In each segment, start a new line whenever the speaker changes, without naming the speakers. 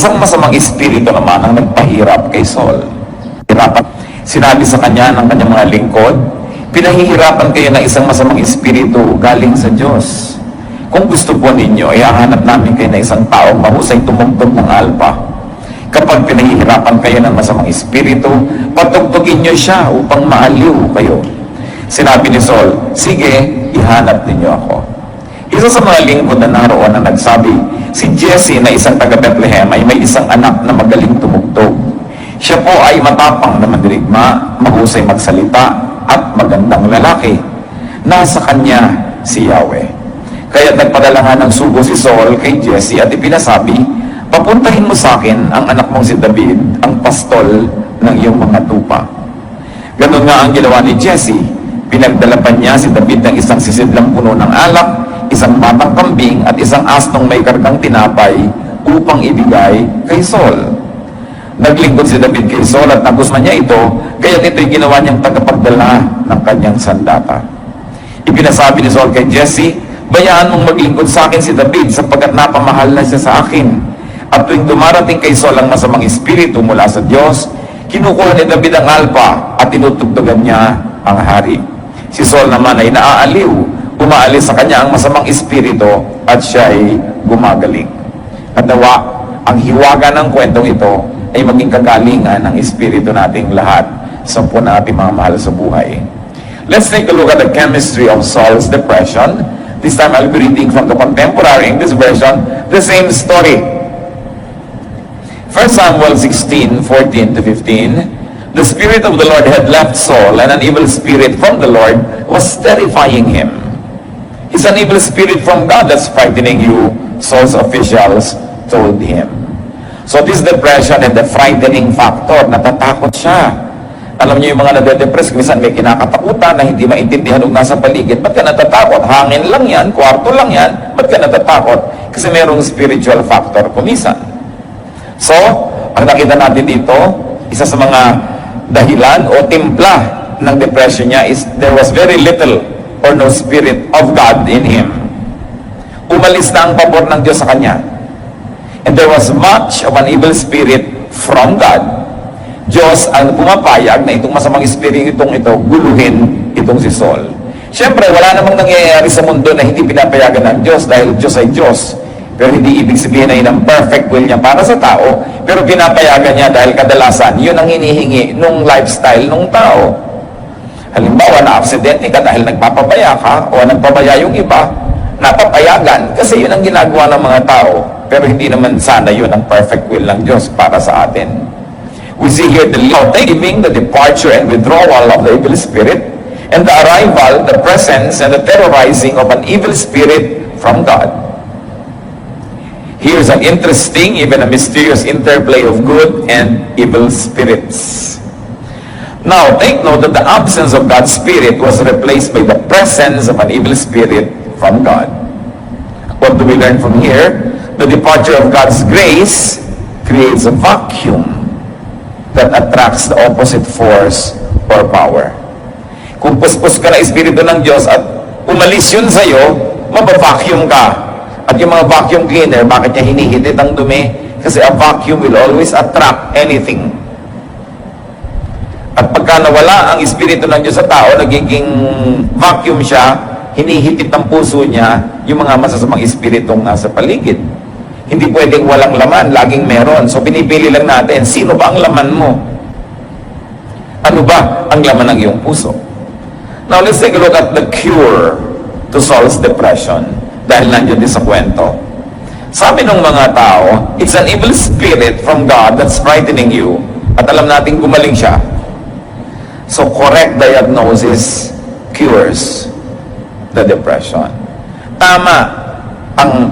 Isang masamang espiritu naman ang nagpahirap kay Saul. Sinabi sa kanya ng kanyang mga lingkod, pinahihirapan kayo ng isang masamang espiritu galing sa Diyos. Kung gusto po ninyo, ihahanap namin kayo na isang taong mahusay tumugtog ng alpa. Kapag pinahihirapan kayo ng masamang espiritu, patugtugin nyo siya upang maaliw kayo. Sinabi ni Saul, sige, ihanap ninyo ako. Isa sa mga lingkod na naroon na nagsabi, si Jesse na isang taga Bethlehem ay may isang anak na magaling tumugtog. Siya po ay matapang na mandirigma, mahusay magsalita, at magandang lalaki. Nasa kanya si Yahweh. Kaya nagpadala nga ng sugo si Saul kay Jesse at ipinasabi, papuntahin mo sa akin ang anak mong si David, ang pastol ng iyong mga tupa. Ganun nga ang ginawa ni Jesse. Pinagdala pa niya si David ng isang sisidlang puno ng alak, isang batang kambing at isang asnong may kargang tinapay upang ibigay kay Saul. Naglingkod si David kay Saul at nagustuhan niya ito, kaya ito'y ginawa niyang tagapagdala ng kanyang sandata. Ipinasabi ni Saul kay Jesse, bayaan mong maglingkod sa akin si David sapagkat napamahal na siya sa akin. At tuwing dumarating kay Saul ang masamang espiritu mula sa Diyos, kinukuha ni David ang alpa at tinutugtugan niya ang hari. Si Saul naman ay naaaliw, umaalis sa kanya ang masamang espiritu at siya ay gumagaling. At nawa, ang hiwaga ng kwentong ito ay maging kagalingan ng espiritu nating lahat sa po na ating mga mahal sa buhay. Let's take a look at the chemistry of Saul's depression. This time I'll be reading from the contemporary English version, the same story. 1 Samuel 16:14 to 15. The Spirit of the Lord had left Saul, and an evil spirit from the Lord was terrifying him. It's an evil spirit from God that's frightening you, Saul's officials told him. So this depression and the frightening factor, natatakot siya. Alam niyo yung mga nade-depress, minsan may kinakatakutan na hindi maintindihan kung nasa paligid. Ba't ka natatakot? Hangin lang yan, kwarto lang yan. Ba't ka natatakot? Kasi mayroong spiritual factor kumisan. So, ang nakita natin dito, isa sa mga dahilan o timpla ng depression niya is there was very little or no spirit of God in him. Umalis na ang pabor ng Diyos sa kanya. And there was much of an evil spirit from God. Diyos ang pumapayag na itong masamang espiritu ito guluhin itong si Saul. Siyempre, wala namang nangyayari sa mundo na hindi pinapayagan ng Diyos dahil Diyos ay Diyos. Pero hindi ibig sabihin na yun ang perfect will niya para sa tao, pero pinapayagan niya dahil kadalasan, yun ang hinihingi nung lifestyle nung tao. Halimbawa, na-aksidente ka dahil nagpapabaya ka o nagpabaya yung iba, napapayagan kasi yun ang ginagawa ng mga tao. Pero hindi naman sana yun ang perfect will ng Diyos para sa atin. We see here the giving, the departure and withdrawal of the evil spirit, and the arrival, the presence, and the terrorizing of an evil spirit from God. Here's an interesting, even a mysterious interplay of good and evil spirits. Now, take note that the absence of God's Spirit was replaced by the presence of an evil spirit from God. What do we learn from here? The departure of God's grace creates a vacuum that attracts the opposite force or power. Kung puspos ka na espiritu ng Diyos at umalis yun sa'yo, mabavacuum ka. At yung mga vacuum cleaner, bakit niya hinihitit ang dumi? Kasi a vacuum will always attract anything. At pagka nawala ang espiritu ng Diyos sa tao, nagiging vacuum siya, hinihitit ng puso niya yung mga masasamang espiritong nasa paligid. Hindi pwedeng walang laman, laging meron. So pinipili lang natin, sino ba ang laman mo? Ano ba ang laman ng iyong puso? Now let's take a look at the cure to Saul's depression. Dahil nandiyan din sa kwento. Sabi ng mga tao, it's an evil spirit from God that's frightening you. At alam natin gumaling siya. So correct diagnosis cures the depression. Tama ang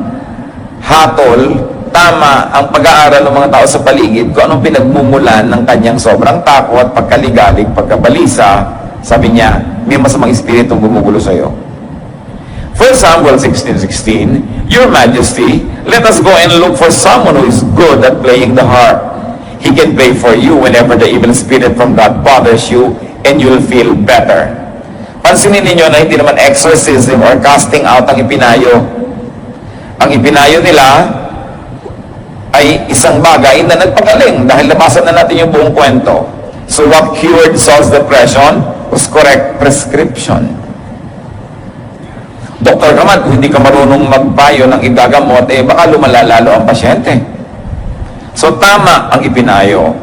hatol, tama ang pag-aaral ng mga tao sa paligid kung anong pinagmumulan ng kanyang sobrang takot, pagkaligalig, pagkabalisa. Sabi niya, may masamang espiritong gumugulo sa iyo. 1 Samuel 16:16, Your Majesty, let us go and look for someone who is good at playing the harp. He can play for you whenever the evil spirit from God bothers you, and you'll feel better. Pansinin ninyo na hindi naman exorcism or casting out ang ipinayo. Ang ipinayo nila, ay isang bagay na nagpagaling dahil nabasa na natin yung buong kwento. So what cured Saul's depression was correct prescription. Doktor ka man, kung hindi ka marunong magpayo ng igagamot, baka lumala lalo ang pasyente. So tama ang ipinayo.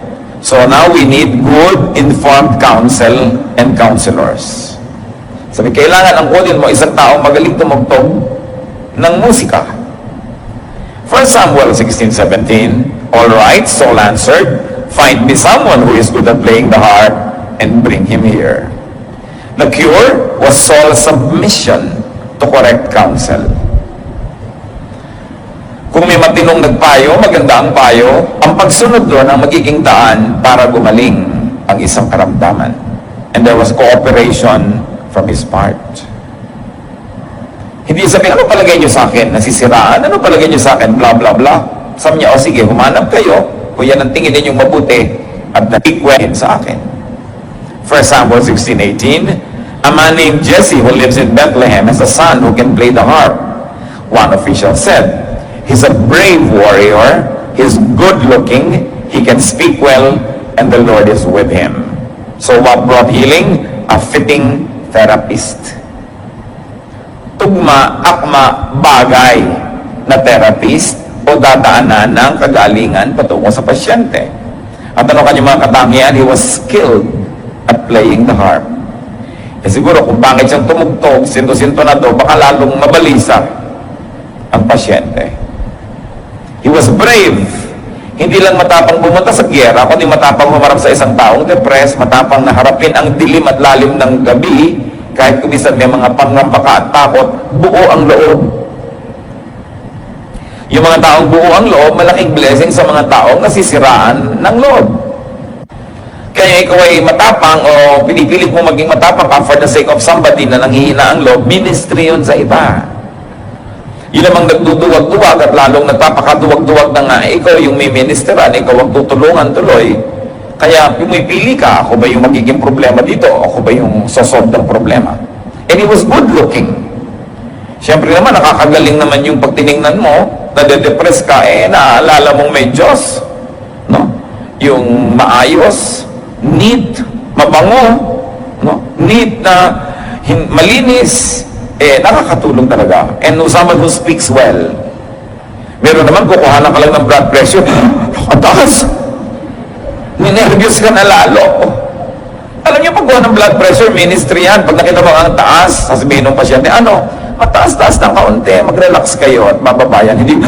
So now we need good informed counsel and counselors. Sabi, kailangan ang kunin mo isang taong magaling tumugtog ng musika. 1 Samuel 16:17, all right, Saul answered, find me someone who is good at playing the harp and bring him here. The cure was Saul's submission to correct counsel. Kung may matinong nagpayo, maganda ang payo, ang pagsunod doon ang magiging daan para gumaling ang isang karamdaman. And there was cooperation from his part. Hindi sabi, ano palagay niyo sa akin? Nasisiraan? Ano palagay niyo sa akin? Blah, blah, blah. Sabi niya, o sige, humanap kayo. Kung yan ang tingin ninyong mabuti at natikwen sa akin. 1 Samuel 16:18, a man named Jesse who lives in Bethlehem has a son who can play the harp. One official said, he's a brave warrior, he's good-looking, he can speak well, and the Lord is with him. So what brought healing? A fitting therapist. Tugma, akma, bagay na therapist o dadaanan ng kagalingan patungo sa pasyente. At ano kanyang mga katangian? He was skilled at playing the harp. Siguro kung bakit siyang tumugtog, sinto-sinto na to, baka lalong mabalisa ang pasyente. He was brave. Hindi lang matapang bumunta sa giyera, kundi matapang humarap sa isang taong depressed, matapang na harapin ang dilim at lalim ng gabi, kahit kumisan may mga pangambaka at takot, buo ang loob. Yung mga taong buo ang loob, malaking blessing sa mga taong nasisiraan ng loob. Kaya ikaw ay matapang o pinipilit mo maging matapang ka for the sake of somebody na nanghihina ang loob, ministry yun sa iba. Yun namang nagduduwag-duwag at lalong nagpapakaduwag-duwag na nga, ikaw yung may ministeran, ikaw ang tutulungan tuloy. Kaya pumipili ka, ako ba yung magiging problema dito? Ako ba yung sosolve ng problema? And he was good looking. Siyempre naman, nakakagaling naman yung pagtiningnan mo, nade-depress ka, naaalala mong may Diyos. No? Yung maayos, neat, mabango, no? Neat na malinis, nakakatulong talaga. And someone who speaks well. Meron naman, kukuhanan ka lang ng blood pressure, ang taas. Ninervyos ka na lalo. Alam niyo, pagkuha ng blood pressure, ministry yan. Pag nakita mo ang taas, sasabihin ng pasyente, ano, mataas-taas ng kaunti, mag-relax kayo at mababayan. Hindi,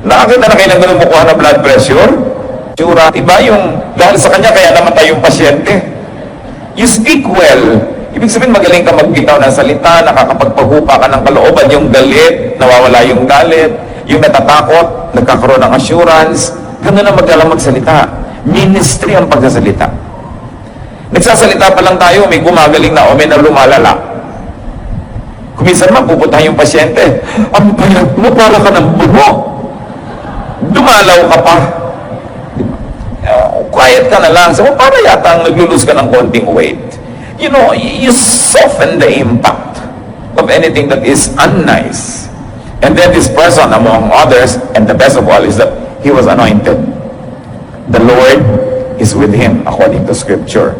nakakita na kayo ng ganun kukuha ng blood pressure? Sura, iba yung, dahil sa kanya, kaya namatay yung pasyente. You speak well. Ibig sabihin, magaling ka magbitaw ng salita, nakakapagpahupa ka ng kalooban, yung galit, nawawala yung galit, yung natatakot, nagkakaroon ng assurance. Ganun na magalang magsalita. Ministry ang pagsasalita. Nagsasalita pa lang tayo, may gumagaling na o may nalumalala. Kuminsan man, pupuntahan yung pasyente, ang payat mo, para ka ng buho. Dumalaw ka pa. Quiet ka na lang. So, para yata ang naglulus ka ng konting weight. You know, you soften the impact of anything that is unnice. And then this person, among others, and the best of all is that he was anointed. The Lord is with him, according to Scripture.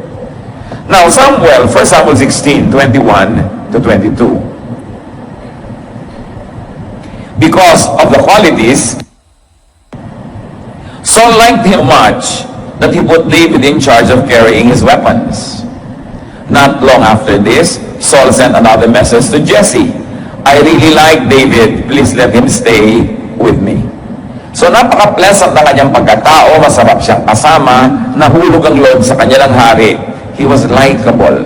Now, Samuel, 1 Samuel 16:21-22. Because of the qualities, Saul liked him much that he put David in charge of carrying his weapons. Not long after this, Saul sent another message to Jesse. I really like David. Please let him stay with me. So napaka-pleasant na kanyang pagkatao, masarap siyang kasama, nahulog ang loob sa kanya ng hari. He was likable.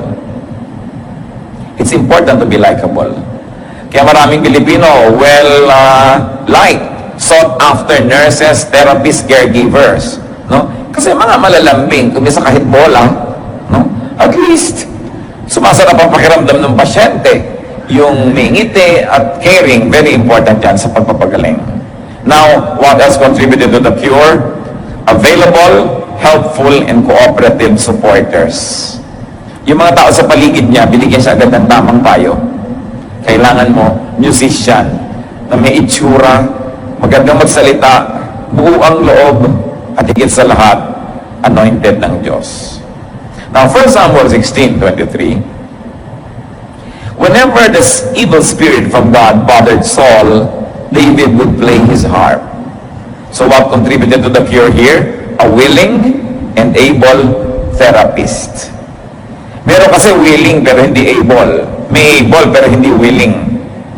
It's important to be likable. Kaya maraming Pilipino, liked, sought after nurses, therapists, caregivers. No? Kasi mga malalambing, kumisa kahit bola, no? At least, sumasarap ang pakiramdam ng pasyente. Yung may ngiti at caring, very important yan sa pagpapagaling. Now, what else contributed to the cure? Available, helpful, and cooperative supporters. Yung mga tao sa paligid niya, binigyan siya agad ng tamang payo. Kailangan mo, musician, na may itsura, magandang magsalita, buo ang loob, at higit sa lahat, anointed ng Diyos. Now, 1 Samuel 16:23, whenever this evil spirit from God bothered Saul, David would play his harp. So what contributed to the cure here? A willing and able therapist. Meron kasi willing pero hindi able. May able pero hindi willing.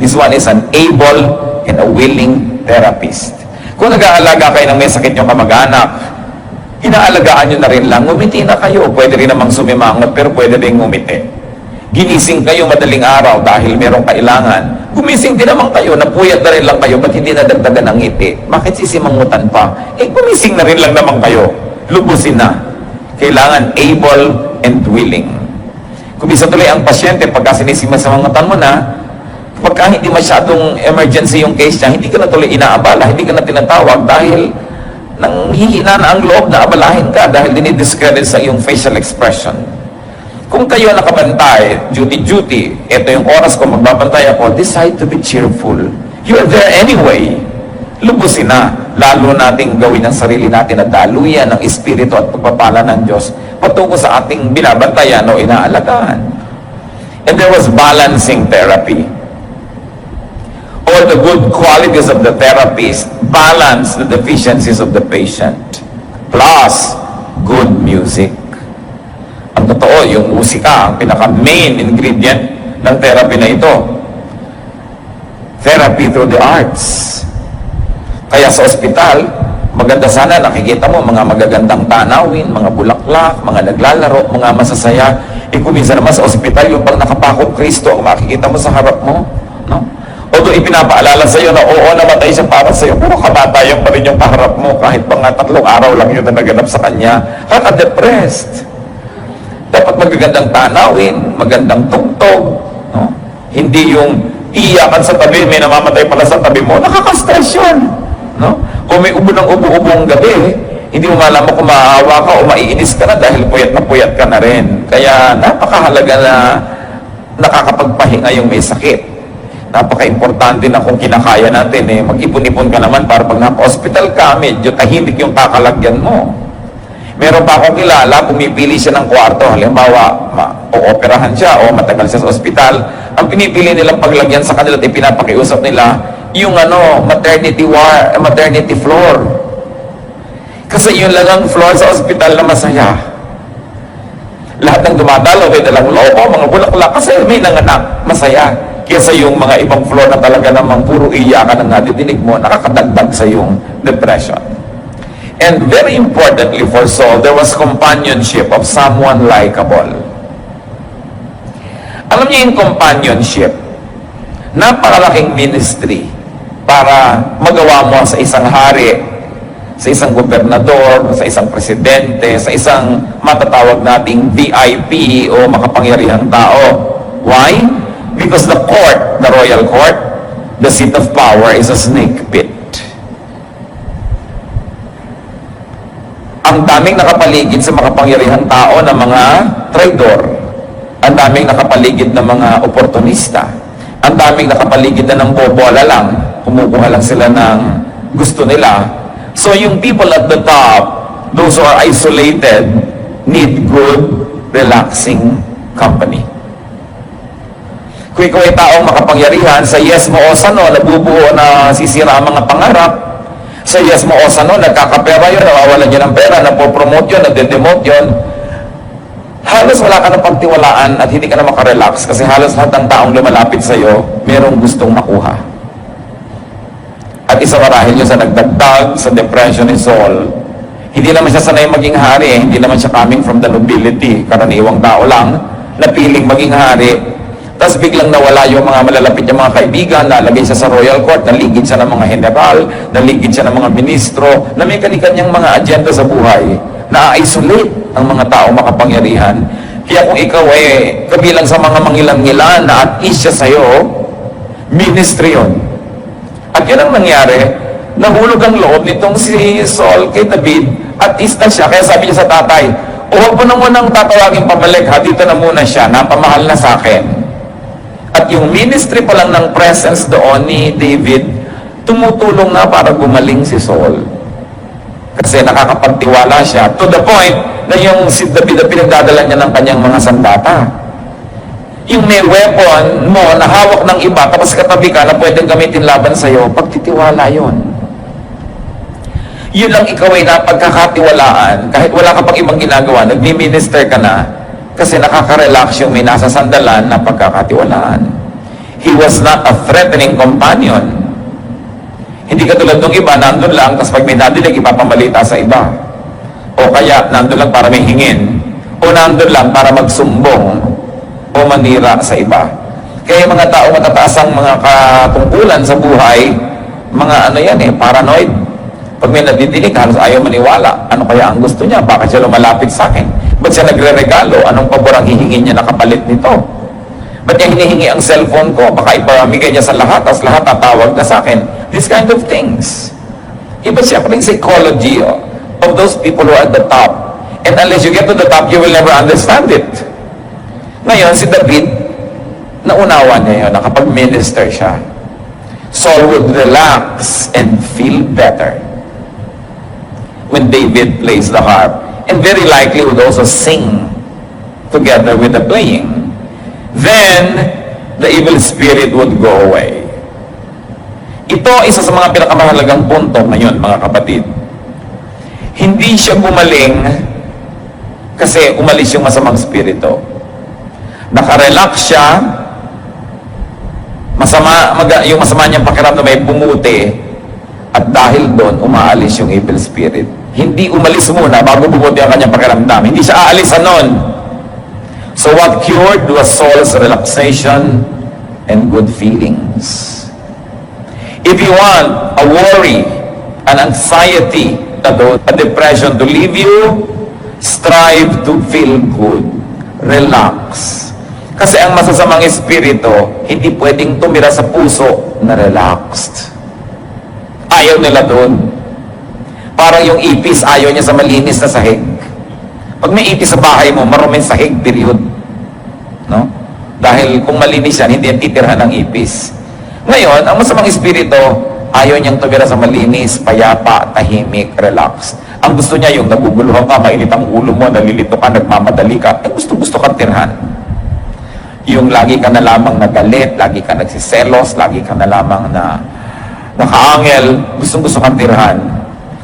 This one is an able and a willing therapist. Kung nag-aalaga kayo ng may sakit yung kamag-anak, inaalagaan nyo na rin lang, ngumiti na kayo. Pwede rin namang sumimangot, pero pwede rin ngumiti. Ginising kayo madaling araw dahil merong kailangan. Gumising din naman kayo, napuyat na rin lang kayo, ba't hindi nadagdagan ng ngiti? Bakit sisimangutan pa? Gumising na rin lang naman kayo. Lubusin na. Kailangan able and willing. Kung bisa tuloy ang pasyente, pagka sinisimangutan mo na, pagka hindi masyadong emergency yung case niya, hindi ka na tuloy inaabala, hindi ka na tinatawag dahil nang hihina na ang loob na abalahin ka dahil dinidiscredit sa iyong facial expression. Kung kayo nakabantay, duty, ito yung oras ko magbabantay ako, decide to be cheerful. You are there anyway. Lubusin na. Lalo nating gawin ang sarili natin na daluyan ng Espiritu at pagpapala ng Diyos patungo sa ating binabantayan o inaalagaan. And there was balancing therapy. All the good qualities of the therapist balance the deficiencies of the patient. Plus, good music. Ang totoo, yung musika, ang pinaka-main ingredient ng therapy na ito. Therapy through the arts. Kaya sa ospital, maganda sana nakikita mo mga magagandang tanawin, mga bulaklak, mga naglalaro, mga masasaya. Kung minsan naman sa ospital, yung pag nakapakong Kristo, ang makikita mo sa harap mo, no? Although ipinapaalala sa iyo na oo, namatay siya para sa iyo, pero kamatayan pa rin yung kaharap mo kahit pa nga 3 araw lang yun na naganap sa kanya. Kaka-depressed. Dapat magagandang tanawin, magandang tugtog, no? Hindi yung iyakan sa tabi, may namamatay pala sa tabi mo, nakaka-stress yun, no? Kung may ubo ng ubo-ubo ang gabi, hindi mo malaman kung maawa ka o maiinis ka na dahil puyat ka na rin. Kaya napakahalaga na nakakapagpahinga yung may sakit. Napaka-importante na kung kinakaya natin, mag-ipon-ipon ka naman para pag napa-hospital ka, medyo tahimik yung kakalagyan mo. Meron pa akong kilala, pumipili siya ng kwarto, halimbawa, o-operahan siya o matagal siya sa ospital, ang pinipili nilang paglagyan sa kanila at ipinapakiusap nila, yung maternity floor. Kasi yun lang ang floor sa ospital na masaya. Lahat ng dumadalo, may dalang loko, mga bulaklak, kasi may nanganak, masaya. Kesa yung mga ibang floor na talaga namang puro iyakan ang nadidinig mo, nakakadagdag sa yung depression. And very importantly for Saul, there was companionship of someone likable. Alam niyo yung companionship, napakalaking ministry para magawa mo sa isang hari, sa isang gobernador, sa isang presidente, sa isang matatawag nating VIP o makapangyarihang tao. Why? Because the court, the royal court, the seat of power is a snake pit. Ang daming nakapaligid sa makapangyarihang tao na mga traidor. Ang daming nakapaligid na mga oportunista. Ang daming nakapaligid na ng bobola lang. Kumukuha lang sila ng gusto nila. So yung people at the top, those who are isolated, need good, relaxing company. Kung ikaw ay taong makapangyarihan, sa yes mo o sa no, nabubuo na sisira ang mga pangarap. Sa yes mo o sa no, nagkakapera yun, nawawalan yun ng pera, napopromote yun, nagde-demote yun. Halos wala ka ng pagtiwalaan at hindi ka na makarelax kasi halos lahat ng taong lumalapit sa iyo, merong gustong makuha. At isa marahil yun sa nagdagdag sa depression ni Saul. Hindi naman siya sanay maging hari, hindi naman siya coming from the nobility, karaniwang tao lang, napiling maging hari. Tapos biglang nawala yung mga malalapit niyang mga kaibigan, nalagay siya sa royal court, naligid siya ng mga general, naligid siya ng mga ministro, na may kanilang mga agenda sa buhay, na-isolate ang mga tao makapangyarihan. Kaya kung ikaw ay kabilang sa mga mangilang-ngilan na at ease siya sa'yo, ministry yun. At yun ang nangyari, nahulog ang loob nitong si Saul kay David, at ease na siya. Kaya sabi niya sa tatay, huwag mo na munang tatawagin pabalik, ha, dito na muna siya, napamahal na sa akin. At yung ministry pa lang ng presence doon ni David, tumutulong na para gumaling si Saul. Kasi nakakapagtiwala siya to the point na yung si David na pinagdadala niya ng kanyang mga sandata. Yung may weapon mo na hawak ng iba tapos katabi ka na pwedeng gamitin laban sa'yo, pagtitiwala yon. Yun lang ikaw ay napagkakatiwalaan kahit wala ka pang ibang ginagawa, nagmi-minister ka na kasi nakaka-relax yung may nasa sandalan na pagkakatiwalaan. He was not a threatening companion. Hindi katulad ng iba, nandun lang, tapos pag may nadinig, ipapamalita sa iba. O kaya, nandun lang para may hingin. O nandun lang para magsumbong o manira sa iba. Kaya mga tao matataas ang mga katungkulan sa buhay, mga ano yan paranoid. Pag may nadidinig, halos ayaw maniwala. Ano kaya ang gusto niya? Bakit siya lumalapit sa akin? Ba't siya nagre-regalo? Anong pabor ang hihingin niya na kapalit nito? Ba't niya hinihingi ang cellphone ko? Baka ipamigay niya sa lahat, tapos lahat tatawag na sa akin. These kind of things. Iba siya pa rin psychology of those people who are at the top. And unless you get to the top, you will never understand it. Ngayon, si David, naunawa niya yun, nakapag-minister siya. Saul would relax and feel better when David plays the harp. And very likely would also sing together with the playing. Then, the evil spirit would go away. Ito isa sa mga pinakamahalagang punto ngayon, mga kapatid. Hindi siya gumaling kasi umalis yung masamang spirito. Nakarelax siya, yung masama niyang pakiramdam may bumuti, at dahil doon, umaalis yung evil spirit. Hindi umalis muna bago bumuti ang kanyang pakiramdam. Hindi siya aalis nun. So what cured was Saul's relaxation and good feelings. If you want a worry, an anxiety, a depression to leave you, strive to feel good. Relax. Kasi ang masasamang espiritu, hindi pwedeng tumira sa puso na relaxed. Ayaw nila doon. Parang yung ipis, ayaw niya sa malinis na sahig. Pag may ipis sa bahay mo, maruming sahig, period. No? Dahil kung malinis yan, hindi yan titirhan ng ipis. Ngayon, ang masamang espiritu, ayaw niyang tumira sa malinis, payapa, tahimik, relaxed. Ang gusto niya yung naguguluhan ka, mainit ang ulo mo, nalilito ka, nagmamadali ka, gusto kang tirhan. Yung lagi ka na lamang nagalit, lagi ka nagsiselos, lagi ka na lamang na nakaangel, gusto kang tirhan.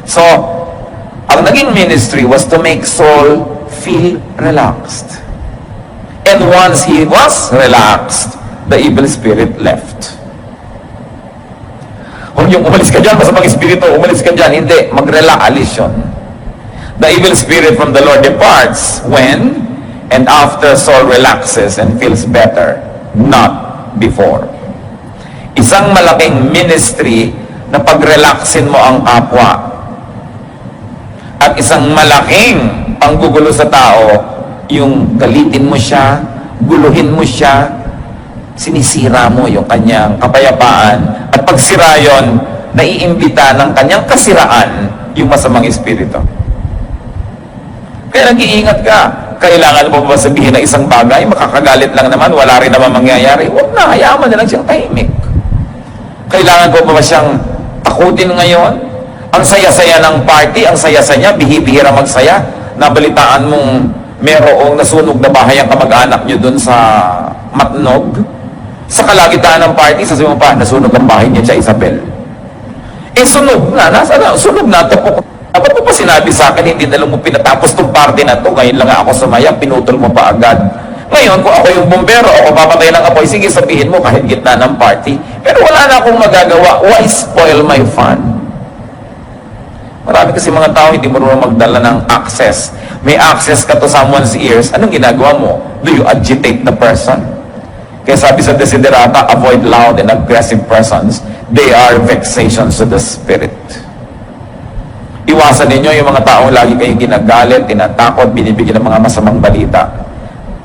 So, ang naging ministry was to make Saul feel relaxed. And once he was relaxed, the evil spirit left. Huwag yung umalis ka dyan, masamang espiritu, umalis ka dyan. Hindi, alis yun. The evil spirit from the Lord departs when and after Saul relaxes and feels better, not before. Isang malaking ministry na pag-relaxin mo ang kapwa. At isang malaking panggugulo sa tao, yung galitin mo siya, guluhin mo siya, sinisira mo yung kanyang kapayapaan, at pagsira yon, naiimbita ng kanyang kasiraan yung masamang espiritu. Kaya nag-iingat ka. Kailangan mo ba sabihin na isang bagay, makakagalit lang naman, wala rin naman mangyayari? Huwag na, hayaan mo na lang siyang tahimik. Kailangan ko ba siyang takutin ngayon? Ang saya-saya ng party, ang saya-saya niya, bihibihira magsaya. Nabalitaan mong merong nasunog na bahay ang kamag-anak niyo dun sa Matnog. Sa kalagitnaan ng party, sasabihin mo pa, nasunog ang bahay niya sa Isabel. Sunog na, sunog na, tapos. Dapat mo pa sinabi sa akin, hindi na lang mo pinatapos tong party na to, ngayon lang ako sumaya, pinutol mo pa agad. Ngayon, kung ako yung bombero, ako papatay ng apoy, sige sabihin mo kahit gitna ng party. Pero wala na akong magagawa, why spoil my fun? Marami kasi mga tao hindi marunong magdala ng access. May access ka to someone's ears, anong ginagawa mo? Do you agitate the person? Kaya sabi sa Desiderata, avoid loud and aggressive persons. They are vexations to the spirit. Iwasan ninyo yung mga taong lagi kayong ginagalit, tinatakot, binibigyan ng mga masamang balita.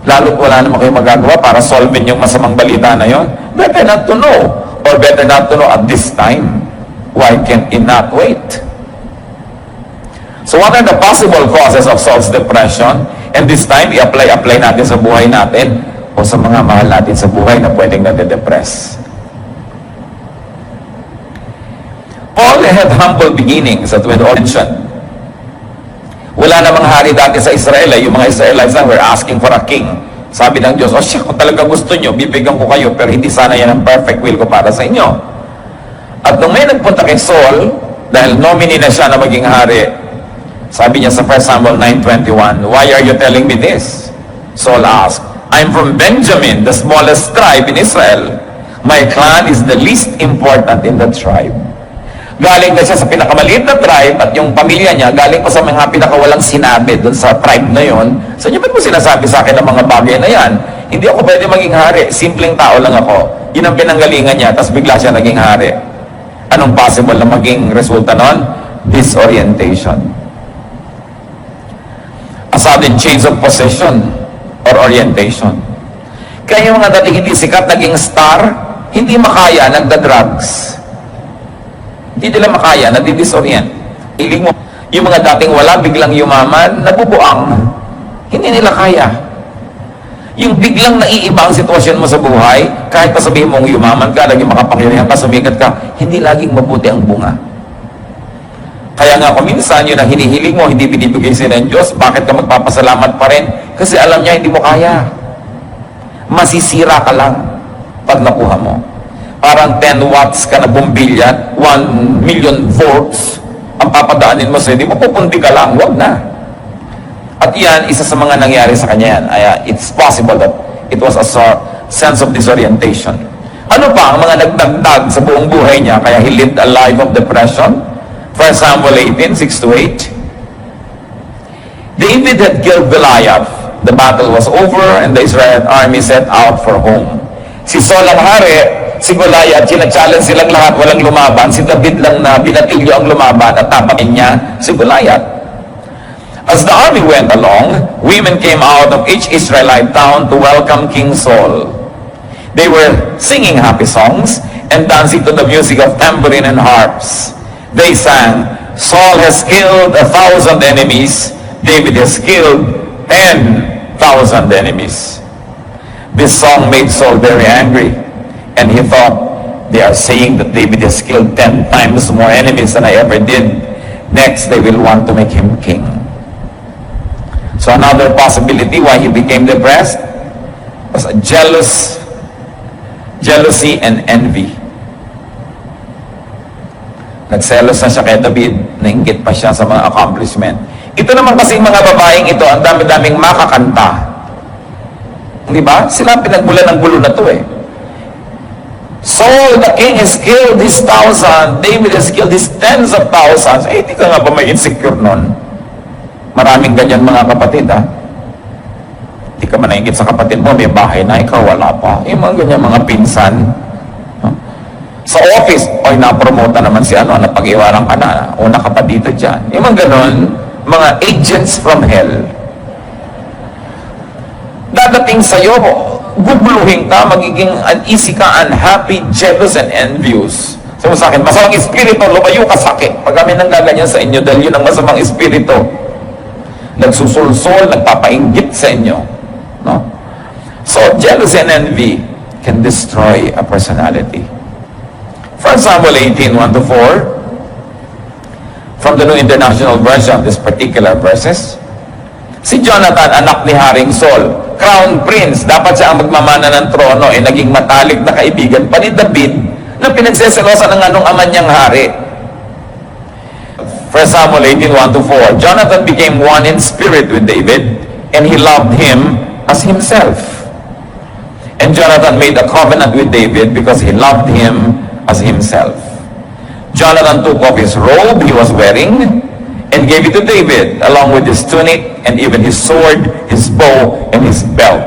Lalo't wala naman kayong magagawa para solvein yung masamang balita na yon. Better not to know, or better not to know at this time. Why can't it not wait? So what are the possible causes of Saul's depression? And this time, i-apply natin sa buhay natin o sa mga mahal natin sa buhay na pwedeng nade-depress. They had humble beginnings at when mentioned. Wala namang hari dati sa Israel. Yung mga Israelites lang were asking for a king. Sabi ng Diyos, siya, kung talaga gusto nyo, bibigyan ko kayo, pero hindi sana yan ang perfect will ko para sa inyo. At nung may nagpunta kay Saul, dahil nominee na siya na maging hari, sabi niya sa 1 Samuel 9:21, "Why are you telling me this?" Saul asked, "I'm from Benjamin, the smallest tribe in Israel. My clan is the least important in the tribe." Galing na siya sa pinakamaliit na tribe at yung pamilya niya, galing pa sa mga pinakawalang sinabi dun sa tribe na yon. Sa inyo, ba't mo sinasabi sa akin ang mga bagay na yan? Hindi ako pwede maging hari. Simpleng tao lang ako. Yun ang pinanggalingan niya, tapos bigla siya naging hari. Anong possible na maging resulta nun? Disorientation. A sudden change of position or orientation. Kaya yung mga dating hindi sikat, naging star, hindi makaya, nagda-drugs. Hindi nila makaya, nadidisorient. Hiling mo, yung mga dating wala, biglang yumaman, nabubuang. Hindi nila kaya. Yung biglang naiiba ang sitwasyon mo sa buhay, kahit pa sabihin mong yumaman ka, laging makapangyarihan ka, sumikat ka, hindi laging mabuti ang bunga. Kaya nga kung minsan, yun ang hinihiling mo, hindi binibigay sila ng Diyos, bakit ka magpapasalamat pa rin? Kasi alam niya, hindi mo kaya. Masisira ka lang pag nakuha mo. Parang 10 watts ka na bumbilya, 1 million volts, ang papadaanin mo sa hindi mo, pupundi ka lang, wag na. At yan, isa sa mga nangyari sa kanya yan. It's possible that it was a sense of disorientation. Ano pa ang mga nagdagdag sa buong buhay niya, kaya he lived a life of depression? 1 Samuel 18:6-8. David had killed Goliath. The battle was over and the Israelite army set out for home. Si Saul ang hari, si Goliath, sina-challenge silang lahat, walang lumaban. Si David lang na binatilyo ang lumaban at tapakin niya si Goliath. As the army went along, women came out of each Israelite town to welcome King Saul. They were singing happy songs and dancing to the music of tambourine and harps. They sang, "Saul has killed 1,000 enemies, David has killed 10,000 enemies." This song made Saul very angry, and he thought, they are saying that David has killed 10 times more enemies than I ever did. Next, they will want to make him king. So another possibility why he became depressed was a jealousy and envy. Nagselos na siya kay David, nainggit pa siya sa mga accomplishment. Ito naman kasi mga babaeng ito, ang dami-daming makakanta. Di ba? Sila pinagbulan ng gulo na to eh. Saul, the king, has killed his 1,000. David has killed his tens of thousands. Eh, di ka nga ba may insecure nun? Maraming ganyan mga kapatid, ha? Di ka man naingit sa kapatid mo, may bahay na, ikaw wala pa. Yung mga ganyan mga pinsan. Sa office, oy, napromote naman si ano, napag-iwanan ka na, una ka pa dito dyan. Yung mga ganon, mga agents from hell. Dadating sa'yo, guguluhin ka, magiging uneasy ka, unhappy, jealous, and envious. Sabi mo sa akin, masamang espiritu, lumayo ka sa akin. Pag kami nang gaganyan sa inyo, dahil yun ang masamang espiritu. Nagsusulsol, nagpapainggit sa inyo. No? So, jealousy and envy can destroy a personality. 1 Samuel 18:1-4, from the New International Version, this particular verses, si Jonathan, anak ni Haring Saul, crown prince, dapat siya ang magmamana ng trono, naging matalik na kaibigan pa ni David, na pinagseselosan ng anong ama niyang hari. 1 Samuel 18:1-4, Jonathan became one in spirit with David, and he loved him as himself. And Jonathan made a covenant with David because he loved him as himself. Jonathan took off his robe he was wearing and gave it to David, along with his tunic and even his sword, his bow, and his belt.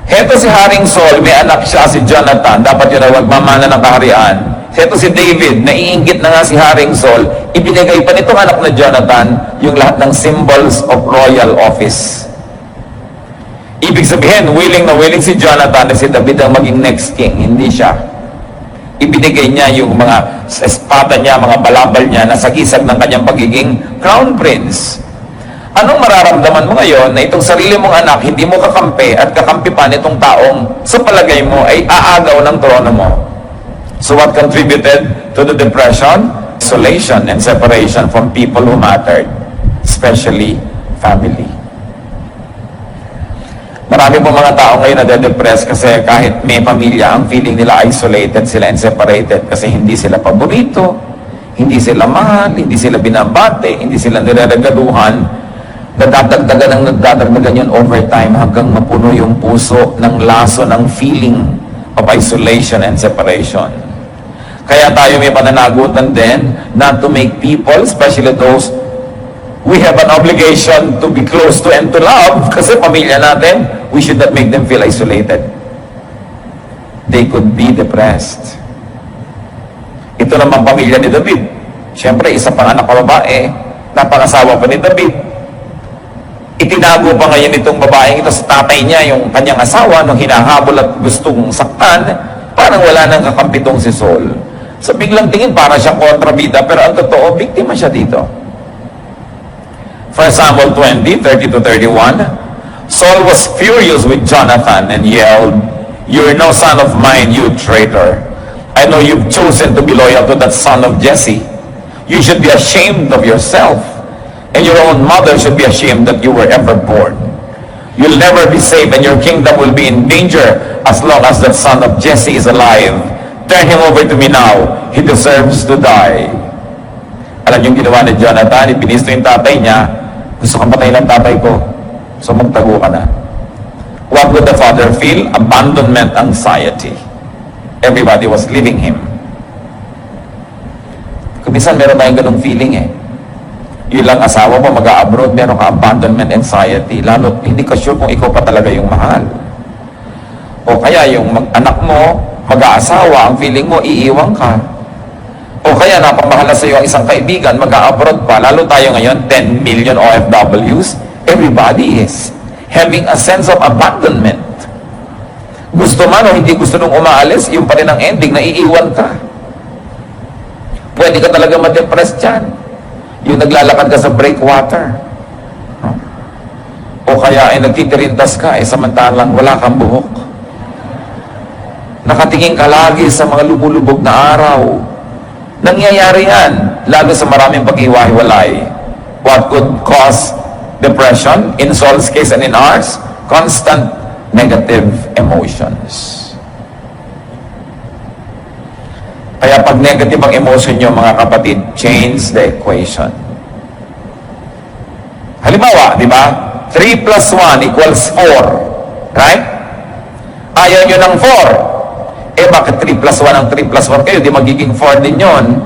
Heto si Haring Saul, may anak siya si Jonathan, dapat yun ang magmamana ng kaharian. Heto si David, naiinggit na nga si Haring Saul, ibinigay pa nitong anak na Jonathan yung lahat ng symbols of royal office. Ibig sabihin, willing na willing si Jonathan na si David ang maging next king, hindi siya. Ibinigay niya yung mga espada niya, mga balabal niya na sagisag ng kanyang pagiging crown prince. Anong mararamdaman mo ngayon na itong sarili mong anak hindi mo kakampi at kakampi pa nitong taong sa palagay mo ay aagaw ng trono mo? So what contributed to the depression? Isolation and separation from people who mattered, especially family. Marami po mga tao ngayon na de-depress kasi kahit may pamilya, ang feeling nila isolated sila and separated kasi hindi sila paborito, hindi sila mahal, hindi sila binabate, hindi sila nireregaluhan. Nadadagdagan yun over time hanggang mapuno yung puso ng laso ng feeling of isolation and separation. Kaya tayo may pananagutan din not to make people, especially those we have an obligation to be close to and to love, kasi pamilya natin, we should not make them feel isolated. They could be depressed. Ito naman pamilya ni David. Siyempre, isa pang anak na babae, napangasawa pa ni David. Itinago pa ngayon itong babaeng ito sa tatay niya, yung kanyang asawa, nung hinahabol at gustong saktan, parang wala nang kakampitong si Saul. So biglang tingin, para siyang kontrabida, pero ang totoo, biktima siya dito. 1 Samuel 20, 30-31, Saul was furious with Jonathan and yelled, "You're no son of mine, you traitor. I know you've chosen to be loyal to that son of Jesse. You should be ashamed of yourself, and your own mother should be ashamed that you were ever born. You'll never be safe, and your kingdom will be in danger as long as that son of Jesse is alive. Turn him over to me now. He deserves to die." Alam yung ginawa ni Jonathan, ipinisto yung tatay niya, "Gusto kang patayin ng tatay ko, so magtago ka na." What would the father feel? Abandonment anxiety. Everybody was leaving him. Kung minsan meron tayong ganung feeling ilang asawa mo mag-a-abroad, meron ka abandonment anxiety, lalo hindi ka sure kung ikaw pa talaga yung mahal. O kaya yung anak mo, mag-aasawa, ang feeling mo, iiwan ka. O kaya napamahala sa iyo ang isang kaibigan, mag-a-abroad pa, lalo tayo ngayon, 10 million OFWs, everybody is having a sense of abandonment. Gusto man o hindi gusto nung umaalis, yung pa rin ang ending, naiiwan ka. Pwede ka talaga ma-depress dyan. Yung naglalakad ka sa breakwater. O kaya ay nagtitirintas ka, samantalang wala kang buhok. Nakatingin ka lagi sa mga lubulubog na araw. Nangyayari yan, lalo sa maraming paghiwa-hiwalay. What could cause depression? In Saul's case and in ours, constant negative emotions. Kaya pag negative ang emotion nyo, mga kapatid, change the equation. Halimbawa, di ba? 3 plus 1 equals 4. Right? Ayaw nyo ng 4. Bakit 3 plus 1 ang 3 plus 1 kayo? Di magiging 4 din yun.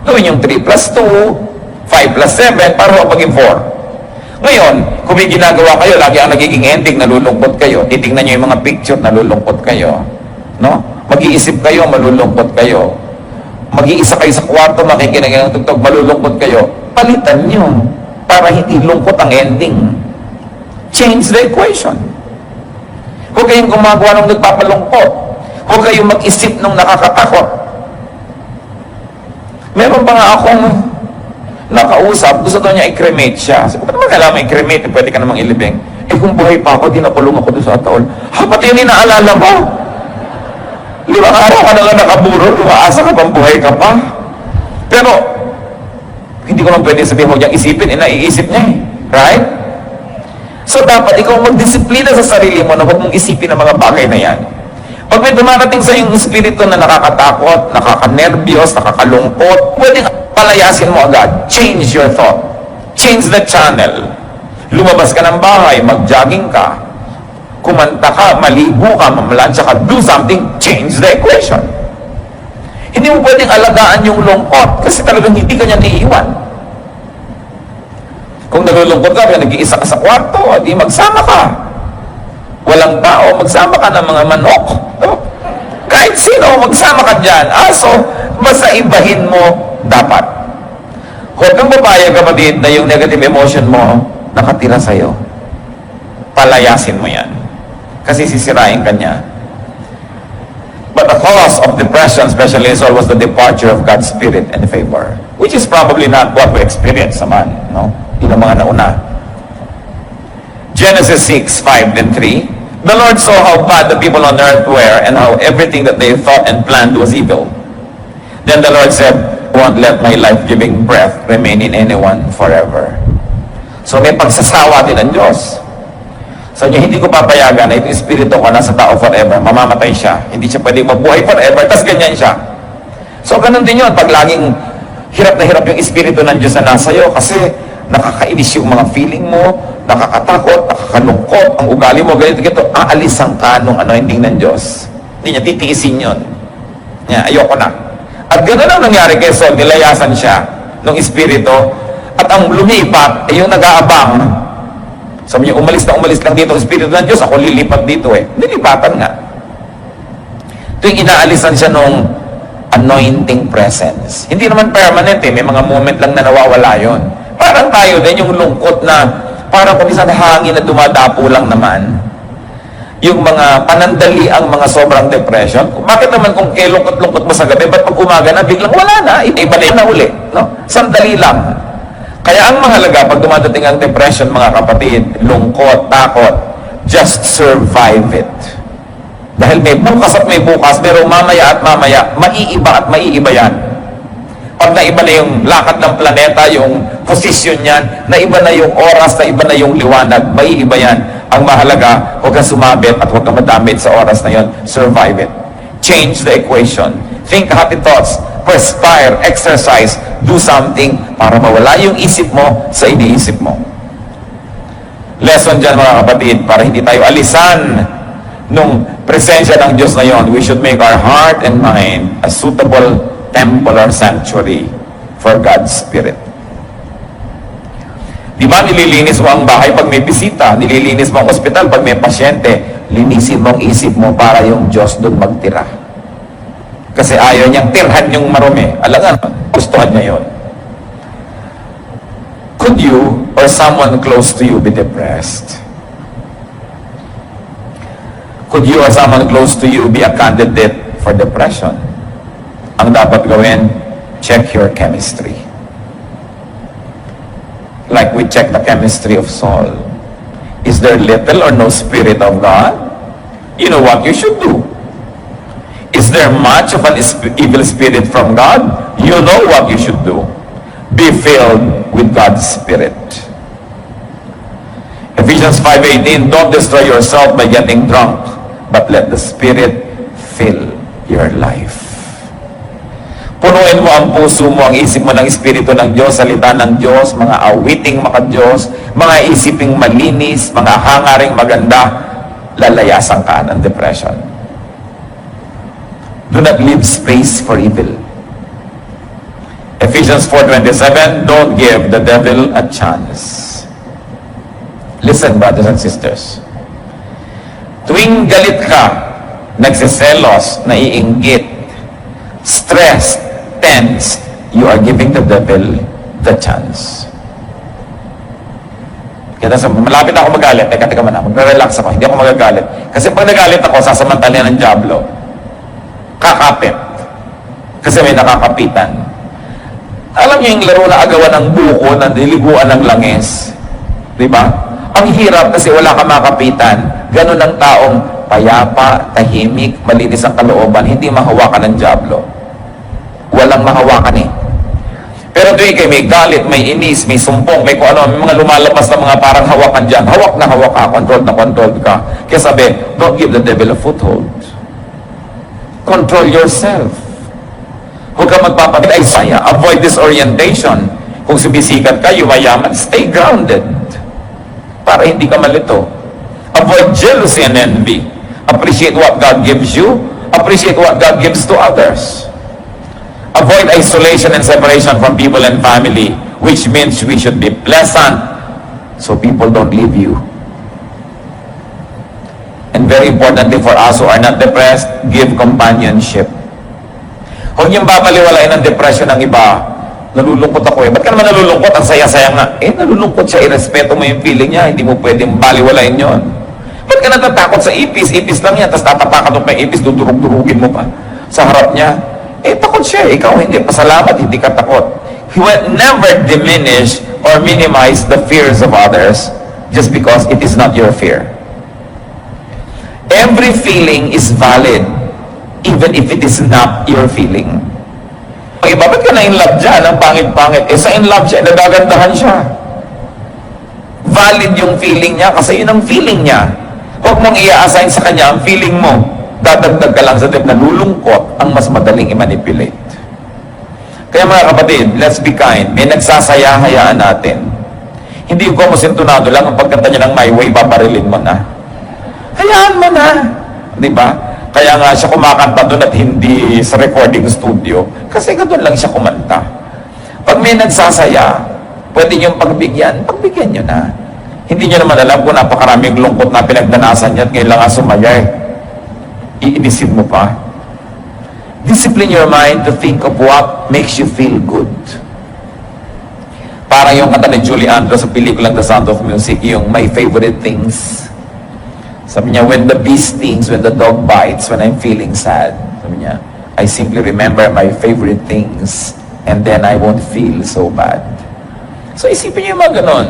Gawin yung 3 plus 2, 5 plus 7, para maging 4. Ngayon, kung may ginagawa kayo, lagi ang nagiging ending, nalulungkot kayo. Titingnan nyo yung mga picture, nalulungkot kayo. No? Mag-iisip kayo, malulungkot kayo. Mag-iisa kayo sa kwarto, makikinig ng tugtog, malulungkot kayo. Palitan nyo para hindi lungkot ang ending. Change the equation. Huwag kayong gumagawa ng nagpapalungkot. Huwag kayong mag-isip ng nakakatakot. Meron pa nga akong nakausap, gusto daw niya i-cremate siya. Sabi ko, naman kailangan i-cremate, pwede ka namang ilibing. Kung buhay pa ako, di napulong ako doon sa ataol. Pati yun inaalala mo. 5 araw ka na lang nakaburo, umaasa ka pang buhay ka pa. Pero, hindi ko lang pwede sabihin mo niyang isipin, naiisip niya Right? So, dapat ikaw magdisiplina sa sarili mo na huwag mong isipin ang mga bagay na yan. Pag may dumarating sa iyong espiritu na nakakatakot, nakakanervyos, nakakalungkot, pwede palayasin mo agad. Change your thought. Change the channel. Lumabas ka ng bahay, mag-jogging ka, kumanta ka, maligo ka, mamalansya ka, do something, change the equation. Hindi mo pwedeng alagaan yung lungkot kasi talagang hindi ka niya naiiwan. Kung nalulungkot ka, nag-iisa ka sa kwarto, di magsama ka. Walang tao, magsama ka ng mga manok. Kahit sino, magsama ka dyan. So, basta ibahin mo dapat. Huwag kang papayag, kapatid, na yung negative emotion mo nakatira sa'yo. Palayasin mo yan. Kasi sisirain ka niya. But the cause of depression, especially Saul, was the departure of God's Spirit and favor. Which is probably not what we experience naman, no? Yun ang mga nauna. Genesis 6, 5 and 3. The Lord saw how bad the people on earth were and how everything that they thought and planned was evil. Then the Lord said, won't let my life-giving breath remain in anyone forever. So may pagsasawa din ng Diyos. So hindi ko papayagan na ito espiritu ko nasa tao forever, mamamatay siya. Hindi siya pwedeng mabuhay forever, tas ganyan siya. So ganun din yun, pag laging hirap na hirap yung espiritu ng Diyos na nasa iyo, kasi nakakainis yung mga feeling mo, nakakatakot, nakakalungkot, ang ugali mo, ganito, aalis ang kanong anointing ng Diyos. Hindi niya titiisin yun. Ayoko na. At gano'n ang nangyari kay Saul, nilayasan siya ng espiritu, at ang lumipat ay yung nag-aabang. Sabi niya, umalis lang dito ang espiritu ng Diyos, ako lilipat dito nilipatan nga. Tuwing inaalisan siya nung anointing presence. Hindi naman permanent may mga moment lang na nawawala yon. Parang tayo din, yung lungkot na, parang kung isang hangin na dumadapo lang naman. Yung mga panandali ang mga sobrang depression. Bakit naman kung lungkot mo sa gabi, ba't pag umaga na, biglang wala na, iba na uli. No? Sandali lang. Kaya ang mahalaga, pag dumadating ang depression, mga kapatid, lungkot, takot, just survive it. Dahil may bukas at may bukas, pero mamaya at mamaya, maiiba at maiiba yan. Pag naiba na yung lakad ng planeta, yung posisyon niyan, naiba na yung oras, naiba na yung liwanag, maiiba yan. Ang mahalaga, huwag kang sumabit at huwag kang madamit sa oras na yon. Survive it. Change the equation. Think happy thoughts. Perspire, exercise, do something para mawala yung isip mo sa iniisip mo. Lesson dyan mga kapatid, para hindi tayo alisan nung presensya ng Diyos na yon. We should make our heart and mind a suitable temple or sanctuary for God's Spirit. Di ba nililinis mo ang bahay pag may bisita, nililinis mo ang ospital pag may pasyente, linisin mo ang isip mo para yung Diyos doon magtira. Kasi ayaw niyang tirhan yung marumi. Alam nga, gustuhan niya yun. Could you or someone close to you be depressed? Could you or someone close to you be a candidate for depression? Ang dapat gawin, check your chemistry. Like we check the chemistry of Saul. Is there little or no Spirit of God? You know what you should do. Is there much of an evil spirit from God? You know what you should do. Be filled with God's Spirit. Ephesians 5:18, don't destroy yourself by getting drunk, but let the Spirit fill your life. Punuin mo ang puso mo, ang isip mo ng Espiritu ng Diyos, salita ng Diyos, mga awiting maka-Diyos, mga isiping malinis, mga hangaring maganda, lalayasan ka ng depression. Do not leave space for evil. Ephesians 4:27, don't give the devil a chance. Listen, brothers and sisters. Tuwing galit ka, nagsiselos, naiinggit, stressed, tense, you are giving the devil the chance. Kaya malapit ako magalit, teka muna, magre-relax ako, hindi ako magagalit. Kasi pag nagalit ako, sasamantala ng dyablo. Kakapit. Kasi may nakakapitan. Alam niyo yung laro na agawan ng buko, na niliguan ng langis? Diba? Ang hirap kasi wala ka makapitan. Ganun ang taong payapa, tahimik, malinis ang kalooban, hindi mahawakan ng dyablo. Walang mahawakan Pero tuwing kayo may galit, may inis, may sumpong, may kung ano, may mga lumalabas na mga parang hawakan dyan. Hawak na hawak ka, controlled ka. Kaya sabi, don't give the devil a foothold. Control yourself. Huwag ka magpapalit. Isaiah, avoid disorientation. Kung sumisikat ka, yumayaman, stay grounded. Para hindi ka malito. Avoid jealousy and envy. Appreciate what God gives you. Appreciate what God gives to others. Avoid isolation and separation from people and family, which means we should be pleasant so people don't leave you. And very importantly for us who are not depressed, give companionship. Huwag niyong babaliwalain ng depression ng iba. Nalulungkot ako Ba't ka naman nalulungkot? Ang saya-saya nga. Nalulungkot siya. Irespeto mo yung feeling niya. Hindi mo pwedeng baliwalain yon. Ba't ka natatakot sa ipis? Ipis lang yan. Tapos tatapakan mo pa yung ipis, dudurug-durugin mo pa sa harap niya. Takot siya. Ikaw hindi. Pasalamat, hindi ka takot. He will never diminish or minimize the fears of others just because it is not your fear. Every feeling is valid, even if it is not your feeling. Ang iba, ba't ka na in love dyan? Ang pangit-pangit. Eh, sa in love siya, nagagandahan siya. Valid yung feeling niya kasi yun ang feeling niya. Huwag mong i-assign sa kanya ang feeling mo. Dadagdag ka lang sa tip na lulungkot ang mas madaling i-manipulate. Kaya mga kapatid, let's be kind. May nagsasaya, hayaan natin. Hindi ko masintunado lang ang pagkanta niya ng My Way, babarilin mo na. Hayaan mo na. Di ba? Kaya nga siya kumakanta doon at hindi sa recording studio. Kasi doon lang siya kumanta. Pag may nagsasaya, pwede niyong pagbigyan niyo na. Hindi niyo naman alam kung napakaraming lungkot na pinagdanasan niya at ngayon lang sumaya eh. Iinisip mo pa. Discipline your mind to think of what makes you feel good. Parang yung kanta ni Julie Andrews sa pelikulang The Sound of Music, yung My Favorite Things. Sabi niya, when the bee stings, when the dog bites, when I'm feeling sad, sabi niya, I simply remember my favorite things and then I won't feel so bad. So isipin niyo yung mga ganon.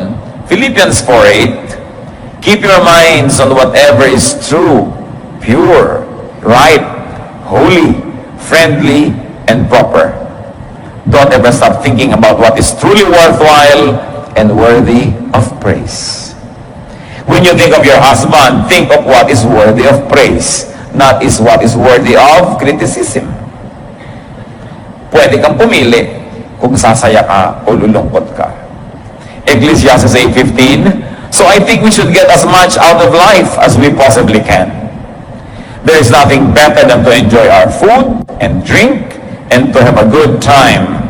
Philippians 4:8, keep your minds on whatever is true, pure, right, holy, friendly, and proper. Don't ever stop thinking about what is truly worthwhile and worthy of praise. When you think of your husband, think of what is worthy of praise, not is what is worthy of criticism. Pwede kang pumili kung sasaya ka o lulungkot ka. Ecclesiastes 8:15, so I think we should get as much out of life as we possibly can. There is nothing better than to enjoy our food and drink and to have a good time.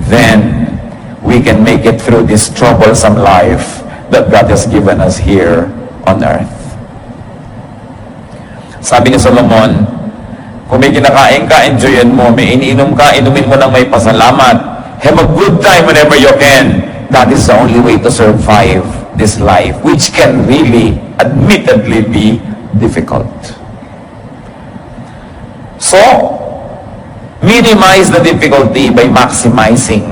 Then we can make it through this troublesome life that God has given us here on earth. Sabi ni Solomon, kung may kinakain ka, enjoyin mo. May iniinom ka, inumin mo ng may pasalamat. Have a good time whenever you can. That is the only way to survive this life, which can really, admittedly, be difficult. So, minimize the difficulty by maximizing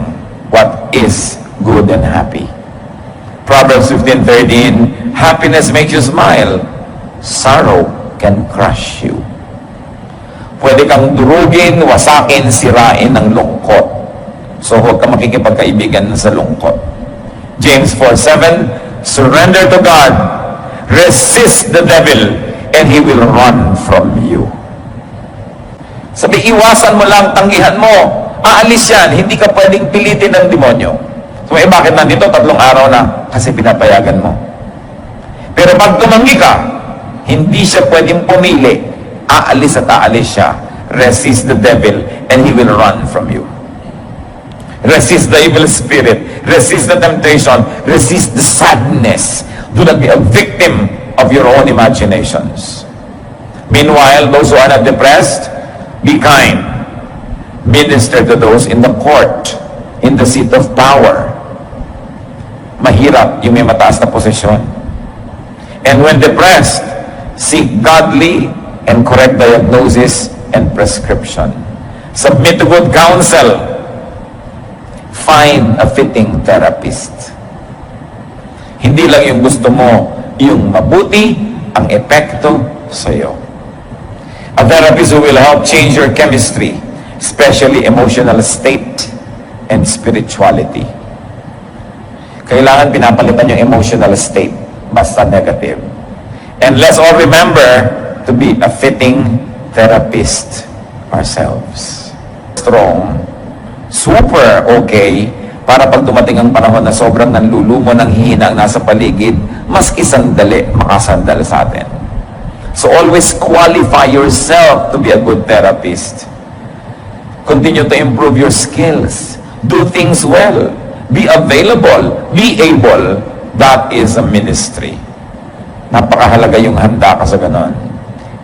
what is good and happy. Proverbs 15:13, happiness makes you smile, sorrow can crush you. Pwede kang durugin, wasakin, sirain ng lungkot. So huwag ka makikipagkaibigan sa lungkot. James 4:7, surrender to God, resist the devil, and he will run from you. Sabi, iwasan mo lang, tanggihan mo. Aalis yan, hindi ka pwedeng pilitin ng demonyo. So, bakit nandito 3 araw na? Kasi pinapayagan mo. Pero pag tumanggi ka, hindi siya pwedeng pumili. Aalis at aalis siya. Resist the devil and he will run from you. Resist the evil spirit. Resist the temptation. Resist the sadness. Do not be a victim of your own imaginations. Meanwhile, those who are not depressed, be kind. Minister to those in the court, in the seat of power. Mahirap yung may mataas na posisyon. And when depressed, seek godly and correct diagnosis and prescription. Submit to good counsel. Find a fitting therapist. Hindi lang yung gusto mo, yung mabuti ang epekto sa iyo. A therapist who will help change your chemistry, especially emotional state and spirituality. Kailangan pinapalitan yung emotional state, basta negative. And let's all remember to be a fitting therapist ourselves. Strong, super okay, para pag dumating ang panahon na sobrang nanlulumo ng hihina ang nasa paligid, maski sandali, makasandal sa atin. So always qualify yourself to be a good therapist. Continue to improve your skills. Do things well. Be available, be able. That is a ministry. Napakahalaga yung handa ka sa ganon.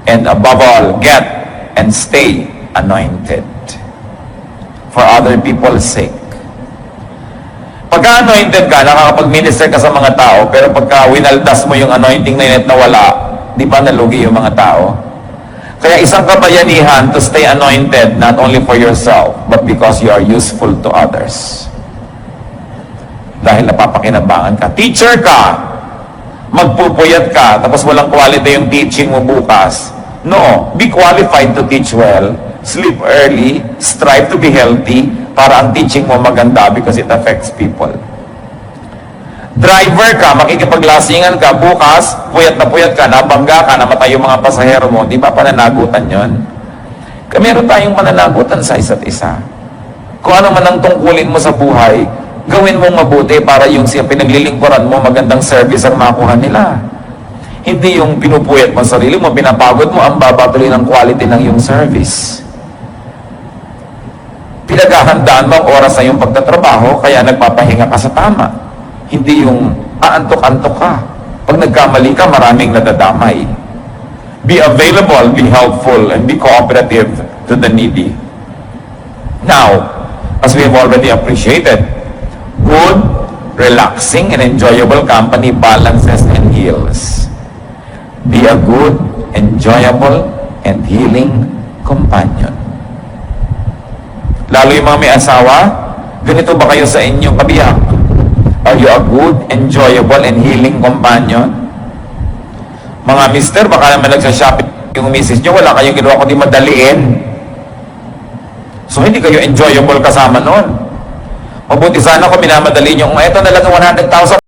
And above all, get and stay anointed for other people's sake. Pagka anointed ka, nakakapag-minister ka sa mga tao, pero pagka winaldas mo yung anointing na yun at nawala, di ba nalugi yung mga tao? Kaya isang kabayanihan to stay anointed not only for yourself, but because you are useful to others. Dahil napapakinabangan ka. Teacher ka, magpupuyat ka, tapos walang quality yung teaching mo bukas. No, be qualified to teach well, sleep early, strive to be healthy, para ang teaching mo maganda because it affects people. Driver ka, makikipaglasingan ka, bukas, puyat ka, nabangga ka, namatay yung mga pasahero mo, di ba pananagutan yon? Meron tayong mananagutan sa isa't isa. Kung ano man ang tungkulin mo sa buhay, gawin mong mabuti para yung siya pinaglilingkuran mo, magandang service ang makuha nila. Hindi yung pinupuyat mo sa sarili mo, pinapagod mo, ang babatuloy ng quality ng yung service. Pinaghahandaan mo ang oras sa iyong pagtatrabaho, kaya nagpapahinga ka sa tama. Hindi yung aantok-antok ka. Pag nagkamali ka, maraming nadadamay. Be available, be helpful, and be cooperative to the needy. Now, as we have already appreciated, good, relaxing, and enjoyable company balances and heals. Be a good, enjoyable, and healing companion. Lalo yung mga may asawa, ganito ba kayo sa inyong kabiyak? Are you a good, enjoyable, and healing companion? Mga mister, baka naman nagsha-shopping yung misis nyo, wala kayong ginawa kundi madaliin. So, hindi kayo enjoyable kasama nun. Mabuti sana kung minamadali nyo, eto na lang 100,000.